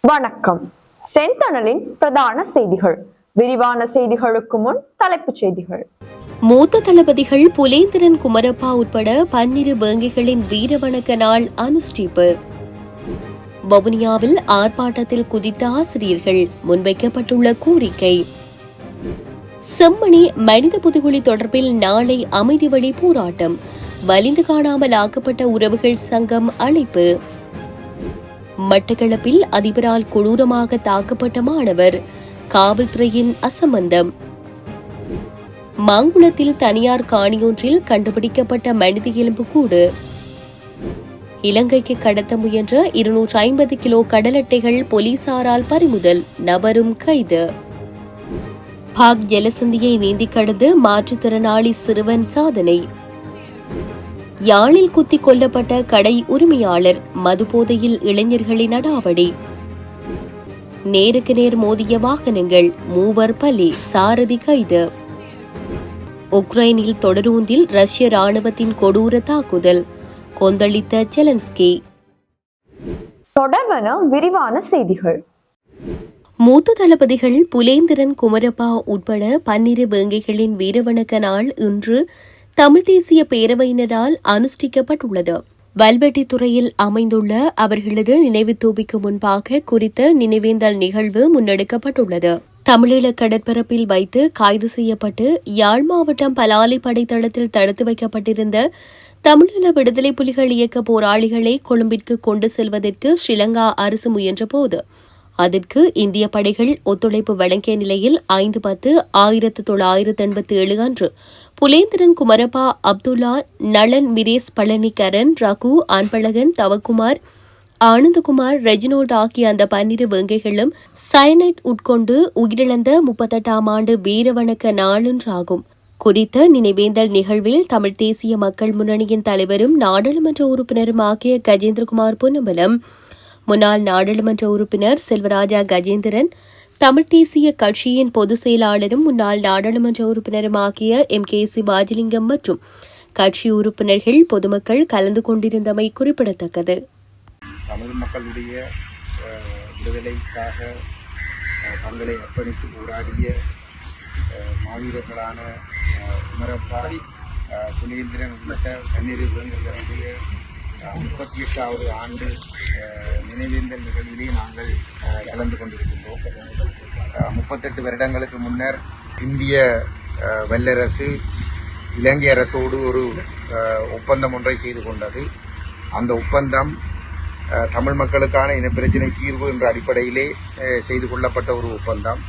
வணக்கம். செந்தணலின் பிரதான செய்திகள். விரிவான செய்திகளுக்கு முன் தலைப்புச் செய்திகள். மூத்த தளபதிகள் புலேந்திரன் குமரப்பா உட்பட 12 வேங்கைகளின் வீரவணக்க நாள் அனுஷ்டிப்பு. வவுனியாவில் ஆர்ப்பாட்டத்தில் குதித்த ஆசிரியர்கள், முன்வைக்கப்பட்டுள்ள கோரிக்கை. செம்மணி மனித புதுகுழி தொடர்பில் நாளை அமைதி வழி போராட்டம், வலிந்து காணாமல் ஆக்கப்பட்ட உறவுகள் சங்கம் அழைப்பு. மட்டக்களப்பில் அதிபரால் கொடூரமாக தாக்கப்பட்ட மாணவர், காவல்துறையின் அசம்பந்தம். மாங்குளத்தில் தனியார் காணியொன்றில் கண்டுபிடிக்கப்பட்ட மனித எலும்புக்கூடு. இலங்கைக்கு கடத்த முயன்ற 250 கிலோ கடல் அட்டைகள் போலீசாரால் பறிமுதல், நபரும் கைது. பாக் ஜலசந்தியை நீந்தி கடந்து மாற்றுத்திறனாளி சிறுவன் சாதனை. யாழில் குத்திக் கொல்லப்பட்ட கடை உரிமையாளர், மதுபோதையில் இளைஞர்களின் அடாவடி. நேருக்கு நேர் மோதிய வாகனங்கள், 3 பலி, சாரதி கைது. உக்ரைனில் தொடரூந்தில் ரஷ்ய ராணுவத்தின் கொடூர தாக்குதல், கொந்தளித்த செலன்ஸ்கி. தொடர்வன விரிவான செய்திகள். மூத்த தளபதிகள் புலேந்திரன் குமரப்பா உட்பட 12 வேங்கைகளின் வீரவணக்க நாள் இன்று தமிழ் தேசிய பேரவையினரால் அனுஷ்டிக்கப்பட்டுள்ளது. வல்வெட்டித்துறையில் அமைந்துள்ள அவர்களது நினைவு தூபிக்கு முன்பாக குறித்த நினைவேந்தல் நிகழ்வு முன்னெடுக்கப்பட்டுள்ளது. தமிழீழ கடற்பரப்பில் வைத்து கைது செய்யப்பட்டு யாழ் மாவட்டம் பலாலி படைத்தளத்தில் தடுத்து வைக்கப்பட்டிருந்த தமிழீழ விடுதலை புலிகள் இயக்க போராளிகளை கொழும்பிற்கு கொண்டு செல்வதற்கு ஸ்ரீலங்கா அரசு முயன்றபோது அதற்கு இந்திய படைகள் ஒத்துழைப்பு வழங்கிய நிலையில் 5/10/1987 அன்று புலேந்திரன் குமரப்பா, அப்துல்லா, நளன், மிரேஸ், பழனி, கரண், ரகு, அன்பழகன், தவக்குமார், ஆனந்தகுமார், ரெஜினோல்ட் ஆகிய அந்த 12 வேங்கைகளும் சயனைட் உட்கொண்டு உயிரிழந்த 38ஆம் ஆண்டு வீரவணக்க நாளொன்றாகும். குறித்த நினைவேந்தல் நிகழ்வில் தமிழ் தேசிய மக்கள் முன்னணியின் தலைவரும் நாடாளுமன்ற உறுப்பினரும் ஆகிய கஜேந்திரகுமார் பொன்னம்பலம், முன்னாள் நாடாளுமன்ற உறுப்பினர் செல்வராஜா கஜேந்திரன், தமிழ் தேசிய கட்சியின் பொதுச் செயலாளரும் முன்னாள் நாடாளுமன்ற உறுப்பினரும் ஆகிய MK சிவாஜிலிங்கம் மற்றும் கட்சி உறுப்பினர்கள், பொதுமக்கள் கலந்து கொண்டிருந்தமை குறிப்பிடத்தக்கது. தமிழ் மக்களுடைய விடுதலைக்காக தங்களை அர்ப்பணித்து போராடிய மாவீரர்களான குமரப்பா, புலேந்திரன் உள்ளிட்ட 12 வேங்கைகளுடைய 38வது ஆண்டு நினைவேந்தல் நிகழ்விலே நாங்கள் கலந்து கொண்டிருக்கின்றோம். 38 வருடங்களுக்கு முன்னர் இந்திய வல்லரசு இலங்கை அரசோடு ஒரு ஒப்பந்தம் ஒன்றை செய்து கொண்டது. அந்த ஒப்பந்தம் தமிழ் மக்களுக்கான இனப்பிரச்சினை தீர்வு என்ற அடிப்படையிலே செய்து கொள்ளப்பட்ட ஒரு ஒப்பந்தம்.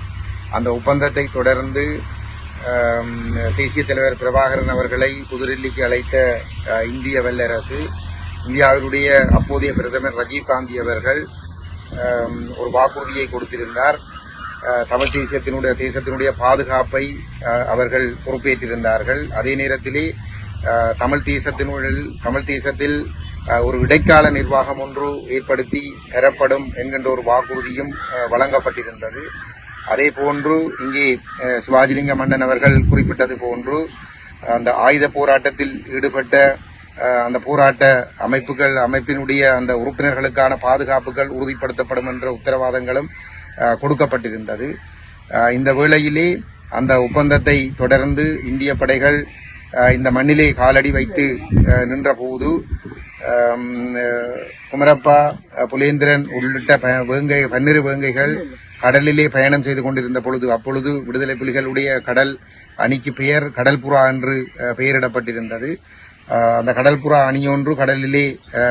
அந்த ஒப்பந்தத்தை தொடர்ந்து தேசிய தலைவர் பிரபாகரன் அவர்களை புதுடில்லிக்கு அழைத்த இந்திய வல்லரசு, இந்தியாவினுடைய அப்போதைய பிரதமர் ராஜீவ்காந்தி அவர்கள் ஒரு வாக்குறுதியை கொடுத்திருந்தார். தமிழ் தேசத்தினுடைய பாதுகாப்பை அவர்கள் பொறுப்பேற்றிருந்தார்கள். அதே நேரத்திலே தமிழ் தேசத்தில் ஒரு இடைக்கால நிர்வாகம் ஒன்று ஏற்படுத்தி தரப்படும் என்கின்ற ஒரு வாக்குறுதியும் வழங்கப்பட்டிருந்தது. அதே போன்று இங்கே சிவாஜிலிங்க மன்னன் அவர்கள் குறிப்பிட்டது போன்று அந்த ஆயுத போராட்டத்தில் ஈடுபட்ட அந்த போராட்ட அமைப்பினுடைய அந்த உறுப்பினர்களுக்கான பாதுகாப்புகள் உறுதிப்படுத்தப்படும் என்ற உத்தரவாதங்களும் கொடுக்கப்பட்டிருந்தது. இந்த வேளையிலே அந்த ஒப்பந்தத்தை தொடர்ந்து இந்திய படைகள் இந்த மண்ணிலே காலடி வைத்து நின்ற போது குமரப்பா, புலேந்திரன் உள்ளிட்ட 12 வேங்கைகள் கடலிலே பயணம் செய்து கொண்டிருந்த பொழுது, அப்பொழுது விடுதலை புலிகளுடைய கடல் அணிக்கு பெயர் கடல்புறா என்று பெயரிடப்பட்டிருந்தது. அந்த கடல்புறா அணியொன்று கடலிலே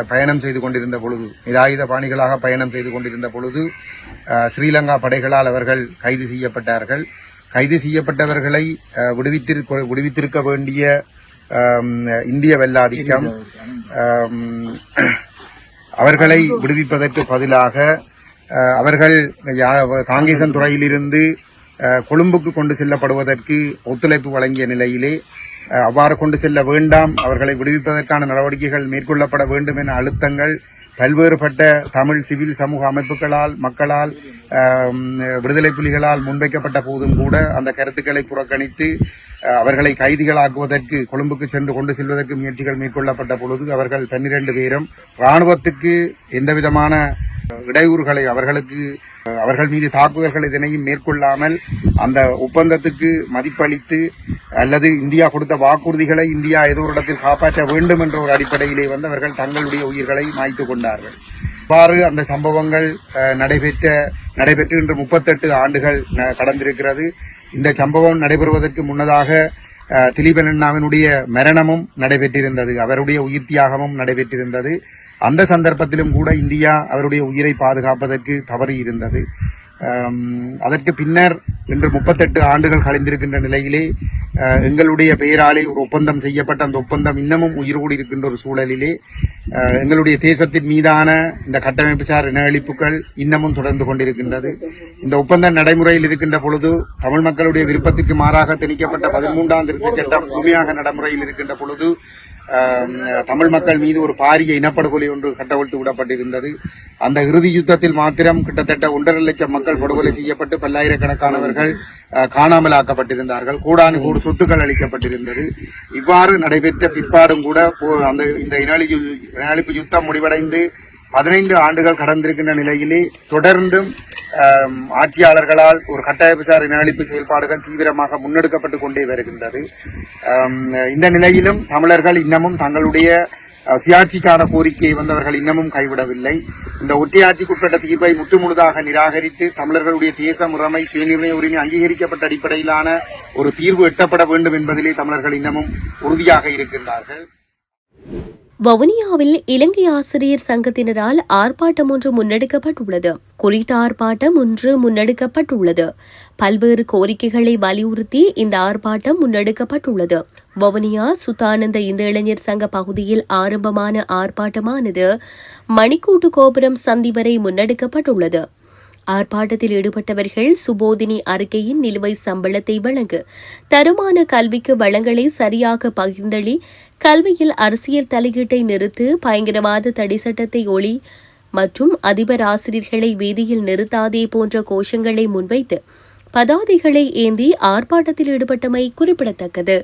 பயணம் செய்து கொண்டிருந்த பொழுது, நிராயுத பாணிகளாக பயணம் செய்து கொண்டிருந்த பொழுது ஸ்ரீலங்கா படைகளால் அவர்கள் கைது செய்யப்பட்டார்கள். கைது செய்யப்பட்டவர்களை விடுவித்திருக்க வேண்டிய இந்திய வல்லாதிக்கம் அவர்களை விடுவிப்பதற்கு பதிலாக அவர்கள் காங்கேசன் துறையிலிருந்து கொழும்புக்கு கொண்டு செல்லப்படுவதற்கு ஒத்துழைப்பு வழங்கிய நிலையிலே அவ்வாறு கொண்டு செல்ல வேண்டாம், அவர்களை விடுவிப்பதற்கான நடவடிக்கைகள் மேற்கொள்ளப்பட வேண்டும் என அழுத்தங்கள் பல்வேறுபட்ட தமிழ் சிவில் சமூக அமைப்புகளால், மக்களால், விடுதலை புலிகளால் முன்வைக்கப்பட்ட போதும் கூட அந்த கருத்துக்களை புறக்கணித்து அவர்களை கைதிகளாக்குவதற்கு கொழும்புக்கு சென்று கொண்டு செல்வதற்கு முயற்சிகள் மேற்கொள்ளப்பட்ட பொழுது அவர்கள் 12 பேரும் ராணுவத்துக்கு எந்தவிதமான இடையூறுகளை அவர்கள் மீது தாக்குதல்கள் இதனையும் மேற்கொள்ளாமல் அந்த ஒப்பந்தத்துக்கு மதிப்பளித்து அல்லது இந்தியா கொடுத்த வாக்குறுதிகளை இந்தியா ஏதோ ஒரு இடத்தில் காப்பாற்ற வேண்டும் என்ற ஒரு அடிப்படையிலே அவர்கள் தங்களுடைய உயிர்களை மாய்த்து கொண்டார்கள். இவ்வாறு அந்த சம்பவங்கள் நடைபெற்று இன்று 38 ஆண்டுகள் கடந்திருக்கிறது. இந்த சம்பவம் நடைபெறுவதற்கு முன்னதாக திலீபன் அண்ணாவினுடைய மரணமும் நடைபெற்றிருந்தது, அவருடைய உயிர் தியாகமும் நடைபெற்றிருந்தது. அந்த சந்தர்ப்பத்திலும் கூட இந்தியா அவருடைய உயிரை பாதுகாப்பதற்கு தவறி இருந்தது. அதற்கு பின்னர் இன்று 38 ஆண்டுகள் கழிந்திருக்கின்ற நிலையிலே எங்களுடைய பெயராலே ஒரு ஒப்பந்தம் செய்யப்பட்ட அந்த ஒப்பந்தம் இன்னமும் உயிரோடு இருக்கின்ற ஒரு சூழலிலே எங்களுடைய தேசத்தின் மீதான இந்த கட்டமைப்பு சார் இனஅழிப்புகள் இன்னமும் தொடர்ந்து கொண்டிருக்கின்றது. இந்த ஒப்பந்தம் நடைமுறையில் இருக்கின்ற பொழுது தமிழ் மக்களுடைய விருப்பத்திற்கு மாறாக திணிக்கப்பட்ட 13ஆம் திருத்தச் சட்டம் முழுமையாக நடைமுறையில் இருக்கின்ற பொழுது தமிழ் மக்கள் மீது ஒரு பாரிய இனப்படுகொலை ஒன்று கட்டவிழ்த்து விடப்பட்டிருந்தது. அந்த இறுதி யுத்தத்தில் மாத்திரம் கிட்டத்தட்ட 1.5 லட்சம் மக்கள் படுகொலை செய்யப்பட்டு பல்லாயிரக்கணக்கானவர்கள் காணாமல் ஆக்கப்பட்டிருந்தார்கள். கோடானு கோடி சொத்துக்கள் அளிக்கப்பட்டிருந்தது. இவ்வாறு நடைபெற்ற பிற்பாடும் கூட இந்த இனஅழிப்பு யுத்தம் முடிவடைந்து 15 ஆண்டுகள் கடந்திருக்கின்ற நிலையிலே தொடர்ந்தும் ஆட்சியாளர்களால் ஒரு கட்டாயசார் இனஅழிப்பு செயல்பாடுகள் தீவிரமாக முன்னெடுக்கப்பட்டுக் கொண்டே வருகின்றது. இந்த நிலையிலும் தமிழர்கள் இன்னமும் தங்களுடைய சுயாட்சிக்கான கோரிக்கையை அவர்கள் இன்னமும் கைவிடவில்லை. இந்த ஒற்றையாட்சிக்குட்பட்ட தீர்ப்பை முற்றுமுழுதாக நிராகரித்து தமிழர்களுடைய தேச முறைமை சுயநிர்ணய உரிமை அங்கீகரிக்கப்பட்ட அடிப்படையிலான ஒரு தீர்வு எட்டப்பட வேண்டும் என்பதிலே தமிழர்கள் இன்னமும் உறுதியாக இருக்கின்றார்கள். வவுனியாவில் இலங்கை ஆசிரியர் சங்கத்தினரால் ஆர்ப்பாட்டம் ஒன்று முன்னெடுக்கப்பட்டுள்ளது. குறித்த ஆர்ப்பாட்டம் ஒன்று முன்னெடுக்கப்பட்டுள்ளது. பல்வேறு கோரிக்கைகளை வலியுறுத்தி இந்த ஆர்ப்பாட்டம் முன்னெடுக்கப்பட்டுள்ளது. வவுனியா சுத்தானந்த இந்து இளைஞர் சங்க பகுதியில் ஆரம்பமான ஆர்ப்பாட்டமானது மணிக்கூட்டு கோபுரம் சந்தி வரை முன்னெடுக்கப்பட்டுள்ளது. ஆர்ப்பாட்டத்தில் ஈடுபட்டவர்கள் சுபோதினி அறிக்கையின் நிலுவைச் சம்பளத்தை வழங்கு, தரமான கல்விக்கு வளங்களை சரியாக பகிர்ந்தளி, கல்வியில் அரசியல் தலையீட்டை நிறுத்து, பயங்கரவாத தடை சட்டத்தை ஒளி மற்றும் அதிபர் ஆசிரியர்களை வீதியில் நிறுத்தாதே போன்ற கோஷங்களை முன்வைத்து பதாதைகளை ஏந்தி ஆர்ப்பாட்டத்தில் ஈடுபட்டமை குறிப்பிடத்தக்கது.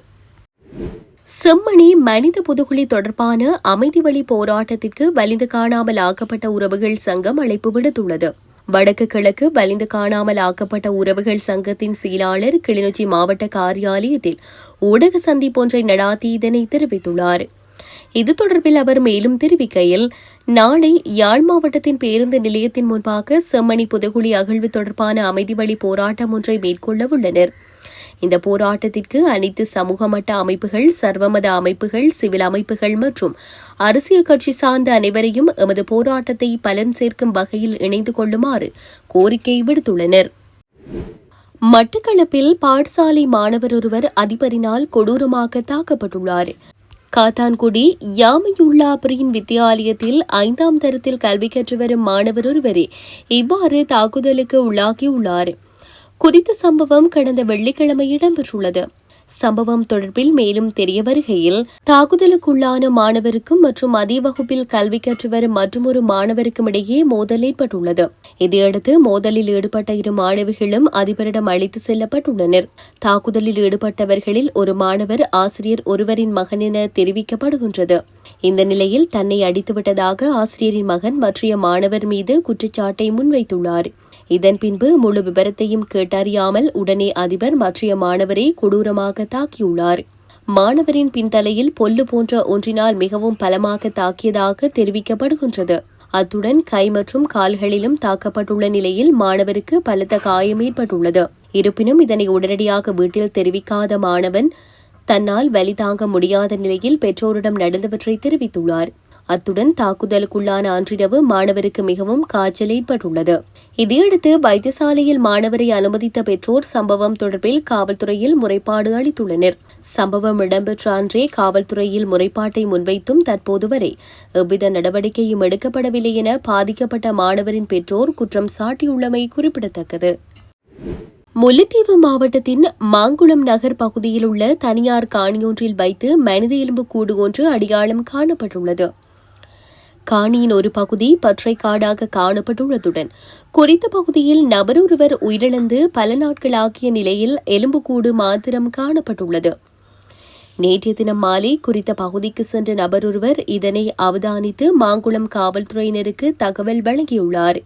செம்மணி மனித புதுகுழி தொடர்பான அமைதி வழி போராட்டத்திற்கு வலிந்து காணாமல் ஆக்கப்பட்ட உறவுகள் சங்கம் அழைப்பு விடுத்துள்ளது. வடக்கு கிழக்கு வலிந்து காணாமல் ஆக்கப்பட்ட உறவுகள் சங்கத்தின் செயலாளர் கிளிநொச்சி மாவட்ட காரியாலயத்தில் ஊடக சந்திப்பொன்றை நடாத்தி இதனை தெரிவித்துள்ளார். இது தொடர்பில் அவர் மேலும் தெரிவிக்கையில், நாளை யாழ் மாவட்டத்தின் பேருந்து நிலையத்தின் முன்பாக செம்மணி புதுகுழி அகழ்வு தொடர்பான அமைதி வழி போராட்டம் ஒன்றை மேற்கொள்ள உள்ளனர். இந்த போராட்டத்திற்கு அனைத்து சமூக மட்ட அமைப்புகள், சர்வமத அமைப்புகள், சிவில் அமைப்புகள் மற்றும் அரசியல் கட்சி சார்ந்த அனைவரையும் எமது போராட்டத்தை பலன் சேர்க்கும் வகையில் இணைந்து கொள்ளுமாறு கோரிக்கை விடுத்துள்ளனர். மட்டக்களப்பில் பாடசாலை மாணவர் ஒருவர் அதிபரினால் கொடூரமாக தாக்கப்பட்டுள்ளார். காத்தான்குடி யாமையுல்லாபுரியின் வித்தியாலயத்தில் 5ஆம் தரத்தில் கல்வி கற்று வரும் மாணவர் ஒருவரே இவ்வாறு தாக்குதலுக்கு உள்ளாகியுள்ளார். குறித்த சம்பவம் கடந்த வெள்ளிக்கிழமை இடம்பெற்றுள்ளது. சம்பவம் தொடர்பில் மேலும் தெரிய வருகையில், தாக்குதலுக்குள்ளான மாணவருக்கும் மற்றும் அதே வகுப்பில் கல்வி கற்று வரும் மற்றொரு மாணவருக்கும் இடையே மோதல் ஏற்பட்டுள்ளது. இதையடுத்து மோதலில் ஈடுபட்ட 2 மாணவிகளும் அதிபரிடம் அழைத்து செல்லப்பட்டுள்ளனர். தாக்குதலில் ஈடுபட்டவர்களில் ஒரு மாணவர் ஆசிரியர் ஒருவரின் மகன் என தெரிவிக்கப்படுகின்றது. இந்த நிலையில் தன்னை அடித்துவிட்டதாக ஆசிரியரின் மகன் மற்றைய மாணவர் மீது குற்றச்சாட்டை முன்வைத்துள்ளார். இதன் பின்பு முழு விபரத்தையும் கேட்டறியாமல் உடனே அதிபர் மற்றைய மாணவரை கொடூரமாக தாக்கியுள்ளார். மாணவரின் பின்தலையில் பொல்லு போன்ற ஒன்றினால் மிகவும் பலமாக தாக்கியதாக தெரிவிக்கப்படுகின்றது. அத்துடன் கை மற்றும் கால்களிலும் தாக்கப்பட்டுள்ள நிலையில் மாணவருக்கு பலத்த காயம் ஏற்பட்டுள்ளது. இருப்பினும் இதனை உடனடியாக வீட்டில் தெரிவிக்காத மாணவன் தன்னால் வலி தாங்க முடியாத நிலையில் பெற்றோரிடம் நடந்தவற்றை தெரிவித்துள்ளார். அத்துடன் தாக்குதலுக்குள்ளான அன்றிரவு மாணவருக்கு மிகவும் காய்ச்சல் ஏற்பட்டுள்ளது. இதையடுத்து வைத்தியசாலையில் மாணவரை அனுமதித்த பெற்றோர் சம்பவம் தொடர்பில் காவல்துறையில் முறைப்பாடு அளித்துள்ளனர். சம்பவம் இடம்பெற்ற அன்றே காவல்துறையில் முறைப்பாட்டை முன்வைத்தும் தற்போது வரை எவ்வித நடவடிக்கையும் எடுக்கப்படவில்லை என பாதிக்கப்பட்ட மாணவரின் பெற்றோர் குற்றம் சாட்டியுள்ளமை குறிப்பிடத்தக்கது. முல்லைத்தீவு மாவட்டத்தின் மாங்குளம் நகர் பகுதியில் உள்ள தனியார் காணியொன்றில் வைத்து மனித எலும்பு கூடு ஒன்று அடையாளம் காணப்பட்டுள்ளது. காணியின் ஒரு பகுதி பற்றை காடாக காணப்பட்டுள்ளதுடன் குறித்த பகுதியில் நபர் ஒருவர் உயிரிழந்து பல நாட்கள் ஆகிய நிலையில் எலும்புக்கூடு மாத்திரம் காணப்பட்டுள்ளது. நேற்றைய தினம் மாலை குறித்த பகுதிக்கு சென்ற நபர் ஒருவர் இதனை அவதானித்து மாங்குளம் காவல்துறையினருக்கு தகவல் வழங்கியுள்ளார்.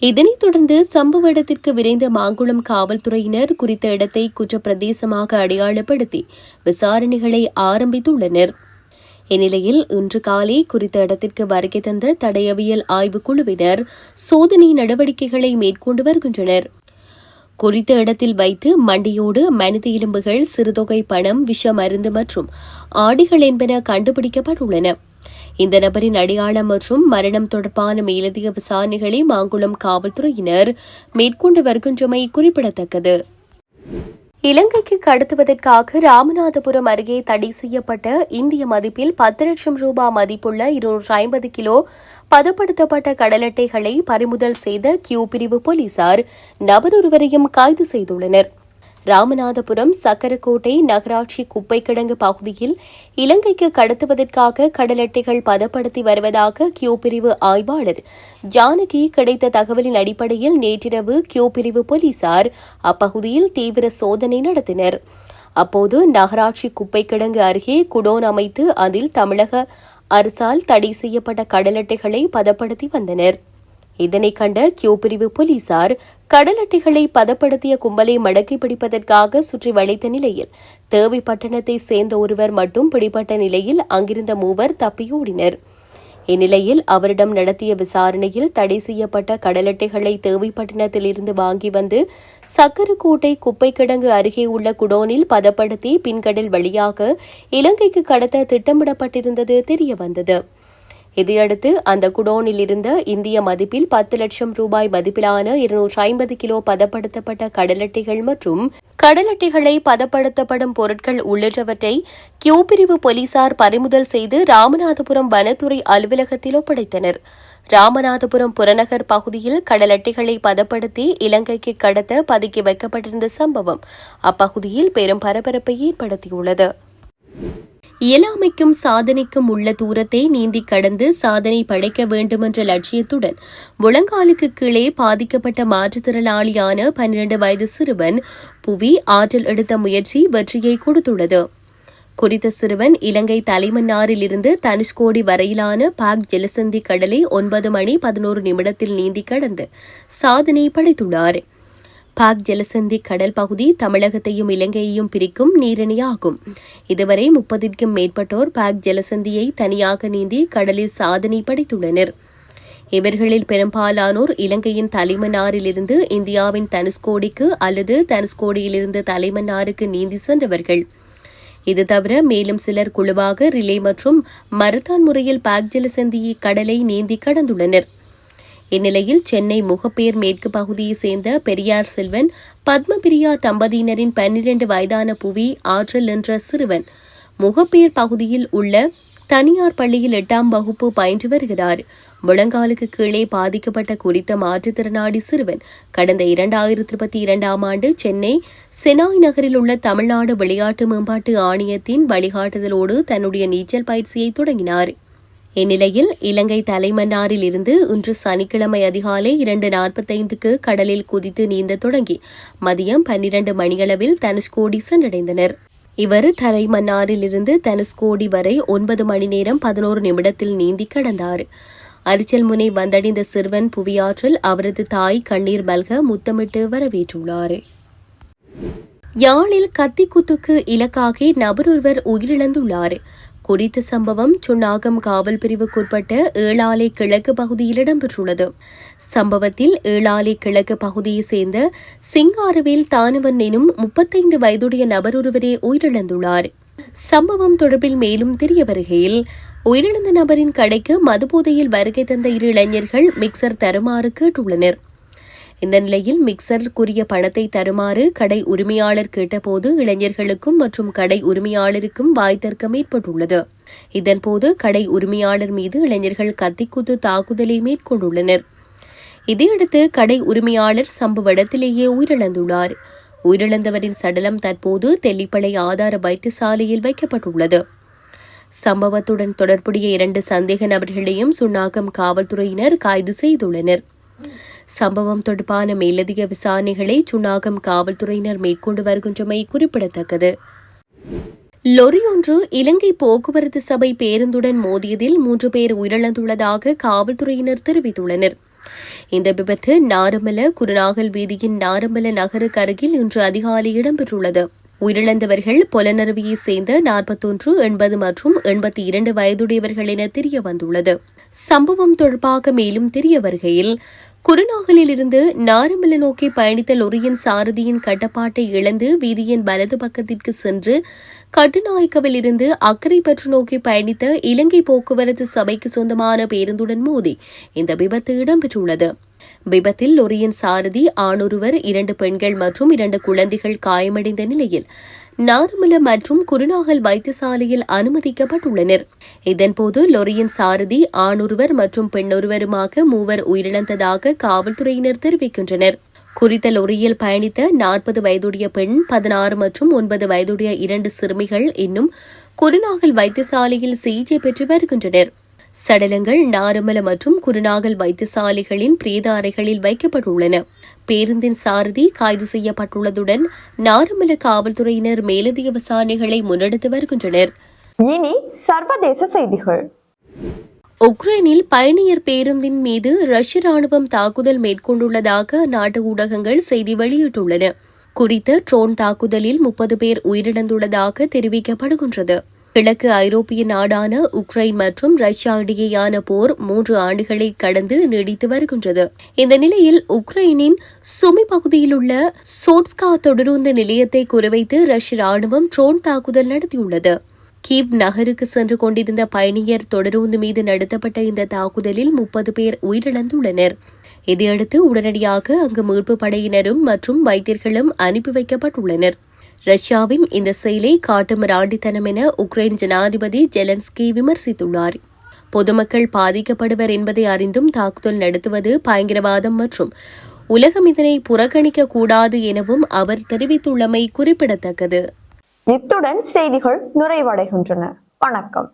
இதனைத் தொடர்ந்து சம்பவ இடத்திற்கு விரைந்த மாங்குளம் காவல்துறையினர் குறித்த இடத்தை குற்றப்பிரதேசமாக அடையாளப்படுத்தி விசாரணைகளை ஆரம்பித்துள்ளனர். இந்நிலையில் இன்று காலை குறித்த இடத்திற்கு வருகை தந்த தடயவியல் ஆய்வுக் குழுவினர் சோதனை நடவடிக்கைகளை மேற்கொண்டு வருகின்றனர். குறித்த இடத்தில் வைத்து மண்டியோடு மனித எலும்புகள், சிறுதொகை பணம், விஷ மருந்து மற்றும் ஆடிகள் என்பன கண்டுபிடிக்கப்பட்டுள்ளன. இந்த நபரின் அடையாளம் மற்றும் மரணம் தொடர்பான மேலதிக விசாரணைகளை மாங்குளம் காவல்துறையினர் மேற்கொண்டு வருகின்றமை குறிப்பிடத்தக்கது. இலங்கைக்கு கடத்துவதற்காக ராமநாதபுரம் அருகே தடை செய்யப்பட்ட இந்திய மதிப்பில் 10 லட்சம் ரூபாய் மதிப்புள்ள 250 கிலோ பதப்படுத்தப்பட்ட கடலட்டைகளை பறிமுதல் செய்த கியூ பிரிவு போலீசார் நபர் ஒருவரையும் கைது செய்துள்ளனர். ராமநாதபுரம் சக்கரக்கோட்டை நகராட்சி குப்பை கிடங்கு பகுதியில் இலங்கைக்கு கடத்துவதற்காக கடலட்டைகள் பதப்படுத்தி வருவதாக கியூ பிரிவு ஆய்வாளர் ஜானகி கிடைத்த தகவலின் அடிப்படையில் நேற்றிரவு கியூ பிரிவு போலீசார் அப்பகுதியில் தீவிர சோதனை நடத்தினர். அப்போது நகராட்சி குப்பை கிடங்கு அருகே குடோன் அமைத்து அதில் தமிழக அரசால் தடை செய்யப்பட்ட கடலட்டைகளை பதப்படுத்தி வந்தனர். இதனை கண்ட கியூ பிரிவு போலீசார் கடல் அட்டைகளை பதப்படுத்திய கும்பலை மடக்கி பிடிப்பதற்காக சுற்றி வளைத்த நிலையில் தேவிப்பட்டணத்தை சேர்ந்த ஒருவர் மட்டும் பிடிபட்ட நிலையில் அங்கிருந்த மூவர் தப்பியோடினர். இந்நிலையில் அவரிடம் நடத்திய விசாரணையில் தடை செய்யப்பட்ட கடல் அட்டைகளை தேவிப்பட்டினத்தில் இருந்து வாங்கி வந்து சக்கரக்கோட்டை குப்பை கிடங்கு அருகே உள்ள குடோனில் பதப்படுத்தி பின்கடல் வழியாக இலங்கைக்கு கடத்த திட்டமிடப்பட்டிருந்தது தெரியவந்தது. இதையடுத்து அந்த குடோனில் இருந்த இந்திய மதிப்பில் 10 லட்சம் ரூபாய் மதிப்பிலான 250 கிலோ பதப்படுத்தப்பட்ட கடலட்டைகள் மற்றும் கடலட்டைகளை பதப்படுத்தப்படும் பொருட்கள் உள்ளிட்டவற்றை கியூ பிரிவு போலீசார் பறிமுதல் செய்து ராமநாதபுரம் வனத்துறை அலுவலகத்தில் ஒப்படைத்தனர். ராமநாதபுரம் புறநகர் பகுதியில் கடலட்டைகளை பதப்படுத்தி இலங்கைக்கு கடத்த பதுக்கி வைக்கப்பட்டிருந்த சம்பவம் அப்பகுதியில் பெரும் பரபரப்பை ஏற்படுத்தியுள்ளது. இயலாமைக்கும் சாதனைக்கும் உள்ள தூரத்தை நீந்தி கடந்து சாதனை படைக்க வேண்டுமென்ற லட்சியத்துடன் முழங்காலுக்கு கீழே பாதிக்கப்பட்ட மாற்றுத்திறனாளியான 12 வயது சிறுவன் புவி ஆற்றல் எடுத்த முயற்சி வெற்றியை கொடுத்துள்ளது. குறித்த சிறுவன் இலங்கை தலைமன்னாரில் இருந்து தனுஷ்கோடி வரையிலான பாக் ஜலசந்தி கடலை 9:11 நீந்தி கடந்து சாதனை படைத்துள்ளார். பாக் ஜலசந்தி கடல் பகுதி தமிழகத்தையும் இலங்கையையும் பிரிக்கும் நீரிணையாகும். இதுவரை 30க்கும் மேற்பட்டோர் பாக் ஜலசந்தியை தனியாக நீந்தி கடலில் சாதனை படைத்துள்ளனர். இவர்களில் பெரும்பாலானோர் இலங்கையின் தலைமன்னாரிலிருந்து இந்தியாவின் தனுஷ்கோடிக்கு அல்லது தனுஷ்கோடியிலிருந்து தலைமன்னாருக்கு நீந்தி சென்றவர்கள். இது தவிர மேலும் சிலர் குழுவாக ரிலே மற்றும் மரத்தான் முறையில் பாக் ஜலசந்தி கடலை நீந்தி கடந்துள்ளனர். இந்நிலையில் சென்னை முகப்பேர் மேற்கு பகுதியைச் சேர்ந்த பெரியார் செல்வன் பத்மபிரியா தம்பதியினரின் 12 வயதான புவி ஆற்றல் என்ற சிறுவன் முகப்பேர் பகுதியில் உள்ள தனியார் பள்ளியில் 8ஆம் வகுப்பு பயின்று வருகிறார். முழங்காலுக்கு கீழே பாதிக்கப்பட்ட குறித்த மாற்றுத்திறனாளி சிறுவன் கடந்த 2022ஆம் ஆண்டு சென்னை செனாய் நகரில் உள்ள தமிழ்நாடு விளையாட்டு மேம்பாட்டு ஆணையத்தின் வழிகாட்டுதலோடு தன்னுடைய நீச்சல் பயிற்சியை தொடங்கினார். இந்நிலையில் இலங்கை தலைமன்னாரில் இருந்து இன்று சனிக்கிழமை அதிகாலை 2:45க்கு கடலில் குதித்து நீந்த தொடங்கி மதியம் 12 மணியளவில் தனுஷ்கோடி சென்றடைந்தனர். இவர் தலைமன்னாரில் இருந்து தனுஷ்கோடி வரை 9 மணி நேரம் 11 நிமிடத்தில் நீந்தி கடந்தார். அரிச்சல் முனை வந்தடைந்த சிறுவன் புவியாற்றல் அவரது தாய் கண்ணீர் மல்க முத்தமிட்டு வரவேற்றுள்ளார். யாழில் கத்திக்குத்துக்கு இலக்காகி நபர் ஒருவர் உயிரிழந்துள்ளார். குறித்த சம்பவம் சுன்னாகம் காவல் பிரிவுக்குட்பட்ட ஏழாலை கிழக்கு பகுதியில் இடம்பெற்றுள்ளது. சம்பவத்தில் ஏழாலை கிழக்கு பகுதியைச் சேர்ந்த சிங்காரவேல் தானவன் எனும் 35 வயதுடைய நபர் ஒருவரே உயிரிழந்துள்ளார். சம்பவம் தொடர்பில் மேலும் தெரிய வருகையில் உயிரிழந்த நபரின் கடைக்கு மதுபோதையில் வருகை தந்த 2 இளைஞர்கள் மிக்சர் தருமாறு கேட்டுள்ளனர். இந்த நிலையில் மிக்சருக்குரிய பணத்தை தருமாறு கடை உரிமையாளர் கேட்டபோது இளைஞர்களுக்கும் மற்றும் கடை உரிமையாளருக்கும் வாய்த்தர்க்கம் ஏற்பட்டுள்ளது. இதன்போது கடை உரிமையாளர் மீது இளைஞர்கள் கத்திக்குத்து தாக்குதலை மேற்கொண்டுள்ளனர். இதையடுத்து கடை உரிமையாளர் சம்பவ இடத்திலேயே உயிரிழந்துள்ளார். உயிரிழந்தவரின் சடலம் தற்போது தெல்லிப்பளை ஆதார வைத்தியசாலையில் வைக்கப்பட்டுள்ளது. சம்பவத்துடன் தொடர்புடைய 2 சந்தேக நபர்களையும் சுன்னாகம் காவல்துறையினர் கைது செய்துள்ளனர். சம்பவம் தொடர்பான மேலதிக விசாரணைகளை சுன்னாகம் காவல்துறையினர் மேற்கொண்டு வருகின்றமை குறிப்பிடத்தக்கது. லொரி ஒன்று இலங்கை போக்குவரத்து சபை பேருந்துடன் மோதியதில் 3 பேர் உயிரிழந்துள்ளதாக காவல்துறையினர் தெரிவித்துள்ளனர். இந்த விபத்து நாரமல குருநாகல் வீதியின் நாரமல நகருக்கு அருகில் இன்று அதிகாலை இடம்பெற்றுள்ளது. உயிரிழந்தவர்கள் பொலனருவியைச் சேர்ந்த 41, 80 மற்றும் 82 வயதுடையவர்கள் என தெரிய வந்துள்ளது. சம்பவம் தொடர்பாக மேலும் தெரிய வருகையில், குருநாகலில் இருந்து நாரமல நோக்கி பயணித்த லொரியின் சாரதியின் கட்டுப்பாட்டை இழந்து வீதியின் வலது பக்கத்திற்கு சென்று கட்டுநாயக்கவில் இருந்து அக்கரைப்பற்று நோக்கி பயணித்த இலங்கை போக்குவரத்து சபைக்கு சொந்தமான பேருந்துடன் மோதி இந்த விபத்து இடம்பெற்றுள்ளது. விபத்தில் லொரியின் சாரதி ஆணொருவர், 2 பெண்கள் மற்றும் 2 குழந்தைகள் காயமடைந்த நிலையில் நாரமல மற்றும் குருநாகல் வைத்தியசாலையில் அனுமதிக்கப்பட்டுள்ளனர். இதன்போது லொரியின் சாரதி ஆணொருவர் மற்றும் பெண்ணொருவருமாக 3 உயிரிழந்ததாக காவல்துறையினர் தெரிவிக்கின்றனர். குறித்த லொரியில் பயணித்த 40 வயதுடைய பெண், 16 மற்றும் 9 வயதுடைய 2 சிறுமிகள் இன்னும் குருநாகல் வைத்தியசாலையில் சிகிச்சை பெற்று வருகின்றனர். சடலங்கள் நாரமல மற்றும் குருநாகல் வைத்தியசாலைகளின் பிரேத அறைகளில் வைக்கப்பட்டுள்ளன. பேருந்தின் சாரதி கைது செய்யப்பட்டுள்ளதுடன் நாரமல காவல்துறையினர் மேலதிக விசாரணைகளை முன்னெடுத்து வருகின்றனர். இனி சர்வதேச செய்திகள். உக்ரைனில் பயணியர் பேருந்தின் மீது ரஷ்ய ராணுவம் தாக்குதல் மேற்கொண்டுள்ளதாக அந்நாட்டு ஊடகங்கள் செய்தி வெளியிட்டுள்ளன. குறித்த ட்ரோன் தாக்குதலில் 30 பேர் உயிரிழந்துள்ளதாக தெரிவிக்கப்படுகின்றது. கிழக்கு ஐரோப்பிய நாடான உக்ரைன் மற்றும் ரஷ்யா இடையேயான போர் 3 ஆண்டுகளை கடந்து நீடித்து வருகின்றது. இந்த நிலையில் உக்ரைனின் சுமி பகுதியில் உள்ள சோட்ஸ்கா தொடருந்து நிலையத்தை குறிவைத்து ரஷ்ய ராணுவம் ட்ரோன் தாக்குதல் நடத்தியுள்ளது. கீவ் நகருக்கு சென்று கொண்டிருந்த பயணியர் தொடருந்து மீது நடத்தப்பட்ட இந்த தாக்குதலில் 30 பேர் உயிரிழந்துள்ளனர். இதையடுத்து உடனடியாக அங்கு மீட்பு படையினரும் மற்றும் வைத்தியர்களும் அனுப்பி வைக்கப்பட்டுள்ளனர். ரஷ்யாவின் இந்த செயலை காட்டுமிராண்டித்தனம் என உக்ரைன் ஜனாதிபதி ஜெலன்ஸ்கி விமர்சித்துள்ளார். பொதுமக்கள் பாதிக்கப்படுவர் என்பதை அறிந்தும் தாக்குதல் நடத்துவது பயங்கரவாதம் மற்றும் உலகம் இதனை புறக்கணிக்க கூடாது எனவும் அவர் தெரிவித்துள்ளமை குறிப்பிடத்தக்கது. இத்துடன் செய்திகள் நிறைவடைகின்றன. வணக்கம்.